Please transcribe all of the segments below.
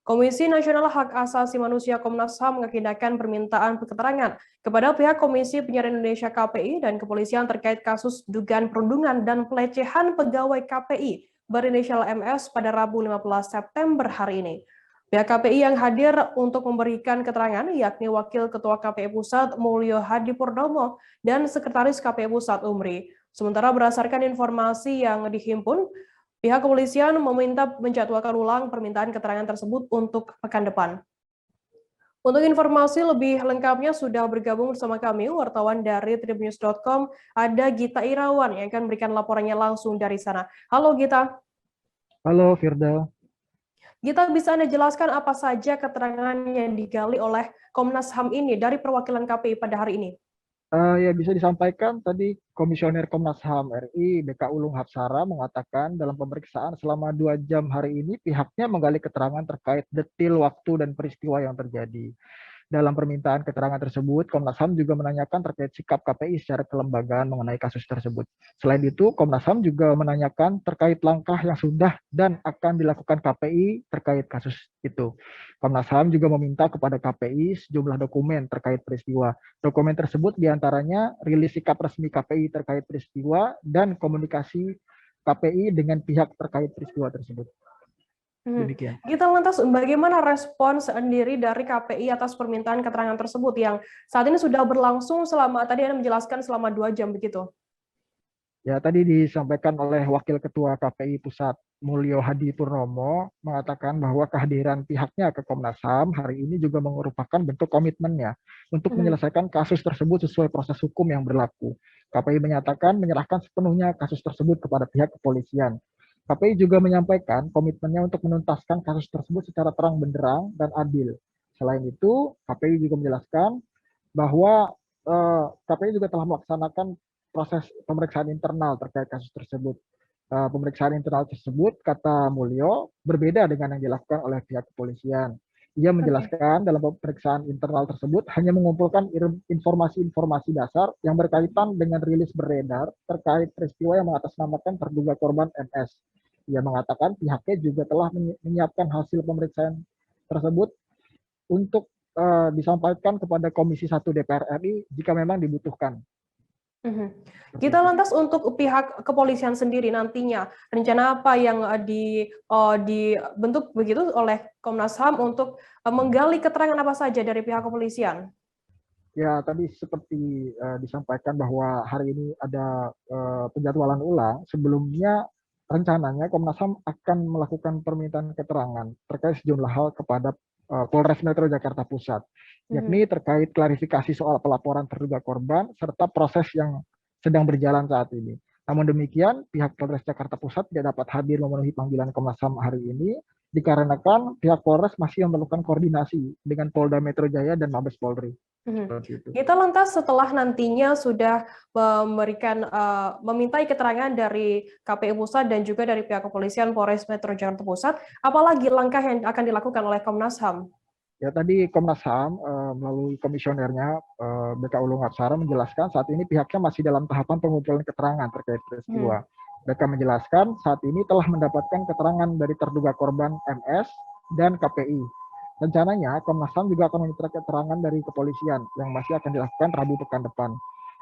Komisi Nasional Hak Asasi Manusia Komnas HAM mengagendakan permintaan keterangan kepada pihak Komisi Penyiaran Indonesia KPI dan kepolisian terkait kasus dugaan perundungan dan pelecehan pegawai KPI berinisial MS pada Rabu 15 September hari ini. Pihak KPI yang hadir untuk memberikan keterangan yakni Wakil Ketua KPI Pusat Mulyo Hadi Purnomo dan Sekretaris KPI Pusat Umri. Sementara berdasarkan informasi yang dihimpun, pihak kepolisian meminta menjadwalkan ulang permintaan keterangan tersebut untuk pekan depan. Untuk informasi lebih lengkapnya sudah bergabung bersama kami wartawan dari tribunnews.com, ada Gita Irawan yang akan memberikan laporannya langsung dari sana. Halo Gita. Halo Firda. Gita, bisa Anda jelaskan apa saja keterangan yang digali oleh Komnas HAM ini dari perwakilan KPI pada hari ini? Ya bisa disampaikan tadi Komisioner Komnas HAM RI BK Ulung Hapsara mengatakan dalam pemeriksaan selama 2 jam hari ini pihaknya menggali keterangan terkait detil waktu dan peristiwa yang terjadi. Dalam permintaan keterangan tersebut, Komnas HAM juga menanyakan terkait sikap KPI secara kelembagaan mengenai kasus tersebut. Selain itu, Komnas HAM juga menanyakan terkait langkah yang sudah dan akan dilakukan KPI terkait kasus itu. Komnas HAM juga meminta kepada KPI sejumlah dokumen terkait peristiwa. Dokumen tersebut diantaranya rilis sikap resmi KPI terkait peristiwa dan komunikasi KPI dengan pihak terkait peristiwa tersebut. Demikian. Kita lantas bagaimana respons sendiri dari KPI atas permintaan keterangan tersebut yang saat ini sudah berlangsung selama, tadi Anda menjelaskan selama 2 jam begitu? Ya, tadi disampaikan oleh Wakil Ketua KPI Pusat Mulyo Hadi Purnomo mengatakan bahwa kehadiran pihaknya ke Komnas HAM hari ini juga merupakan bentuk komitmennya untuk menyelesaikan kasus tersebut sesuai proses hukum yang berlaku. KPI menyatakan menyerahkan sepenuhnya kasus tersebut kepada pihak kepolisian. KPI juga menyampaikan komitmennya untuk menuntaskan kasus tersebut secara terang benderang dan adil. Selain itu, KPI juga menjelaskan bahwa KPI juga telah melaksanakan proses pemeriksaan internal terkait kasus tersebut. Pemeriksaan internal tersebut, kata Mulyo, berbeda dengan yang dilakukan oleh pihak kepolisian. Ia menjelaskan dalam pemeriksaan internal tersebut hanya mengumpulkan informasi-informasi dasar yang berkaitan dengan rilis beredar terkait peristiwa yang mengatasnamakan terduga korban MS. Ia mengatakan pihaknya juga telah menyiapkan hasil pemeriksaan tersebut untuk disampaikan kepada Komisi 1 DPR RI jika memang dibutuhkan. Kita lantas untuk pihak kepolisian sendiri nantinya rencana apa yang dibentuk begitu oleh Komnas HAM untuk menggali keterangan apa saja dari pihak kepolisian? Ya, tadi seperti disampaikan bahwa hari ini ada penjadwalan ulang. Sebelumnya rencananya Komnas HAM akan melakukan permintaan keterangan terkait sejumlah hal kepada Polres Metro Jakarta Pusat, yakni terkait klarifikasi soal pelaporan terduga korban serta proses yang sedang berjalan saat ini. Namun demikian, pihak Polres Jakarta Pusat tidak dapat hadir memenuhi panggilan Komnas HAM hari ini dikarenakan pihak Polres masih memerlukan koordinasi dengan Polda Metro Jaya dan Mabes Polri. Kita lantas setelah nantinya sudah memintai keterangan dari KPI Pusat dan juga dari pihak kepolisian Polres Metro Jakarta Pusat, apalagi langkah yang akan dilakukan oleh Komnas HAM? Ya, tadi Komnas HAM melalui komisionernya BK Ulung Hapsara menjelaskan saat ini pihaknya masih dalam tahapan pengumpulan keterangan terkait peristiwa. BK menjelaskan saat ini telah mendapatkan keterangan dari terduga korban MS dan KPI. Rencananya Komnas HAM juga akan meminta keterangan dari kepolisian yang masih akan dilakukan Rabu pekan depan.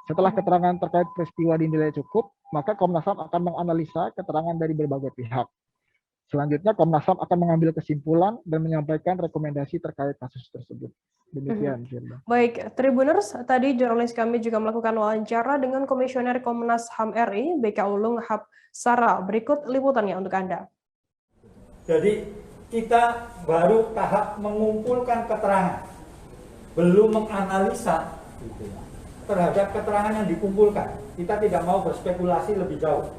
Setelah keterangan terkait peristiwa dinilai cukup, maka Komnas HAM akan menganalisa keterangan dari berbagai pihak. Selanjutnya Komnas HAM akan mengambil kesimpulan dan menyampaikan rekomendasi terkait kasus tersebut. Demikian, Firda. Baik, Tribuners, tadi jurnalis kami juga melakukan wawancara dengan Komisioner Komnas HAM RI, BK Ulung Hapsara. Berikut liputannya untuk Anda. Jadi kita baru tahap mengumpulkan keterangan, belum menganalisa terhadap keterangan yang dikumpulkan. Kita tidak mau berspekulasi lebih jauh,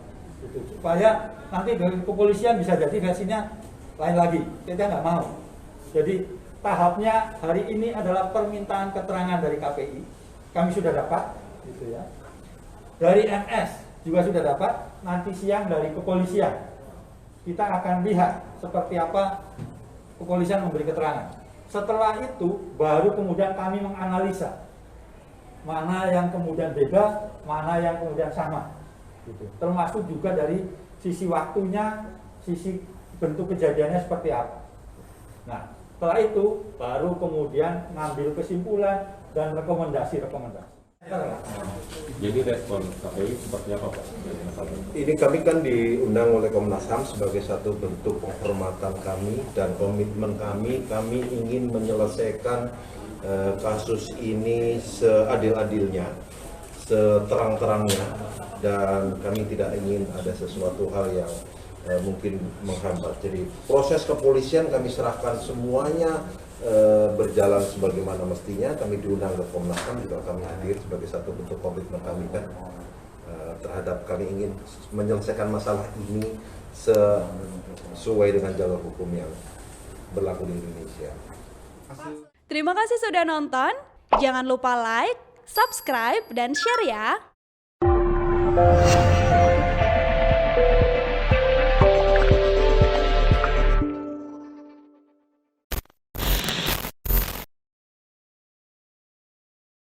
supaya nanti dari kepolisian bisa jadi versinya lain lagi. Kita nggak mau. Jadi tahapnya hari ini adalah permintaan keterangan dari KPI. Kami sudah dapat, gitu ya. Dari MS juga sudah dapat. Nanti siang dari kepolisian. Kita akan lihat seperti apa kepolisian memberi keterangan. Setelah itu baru kemudian kami menganalisa mana yang kemudian beda, mana yang kemudian sama. Gitu. Termasuk juga dari sisi waktunya, sisi bentuk kejadiannya seperti apa. Nah, setelah itu baru kemudian ngambil kesimpulan dan rekomendasi-rekomendasi. Jadi respon KPI seperti apa Pak? Ini kami kan diundang oleh Komnas HAM sebagai satu bentuk penghormatan kami dan komitmen kami. Kami ingin menyelesaikan kasus ini seadil-adilnya, seterang-terangnya, dan kami tidak ingin ada sesuatu hal yang mungkin menghambat. Jadi proses kepolisian kami serahkan semuanya berjalan sebagaimana mestinya. Kami diundang ke Komnas HAM, juga kami hadir sebagai satu bentuk komitmen kami kan terhadap kami ingin menyelesaikan masalah ini sesuai dengan jalur hukum yang berlaku di Indonesia. Terima kasih sudah nonton. Jangan lupa like, subscribe, dan share ya.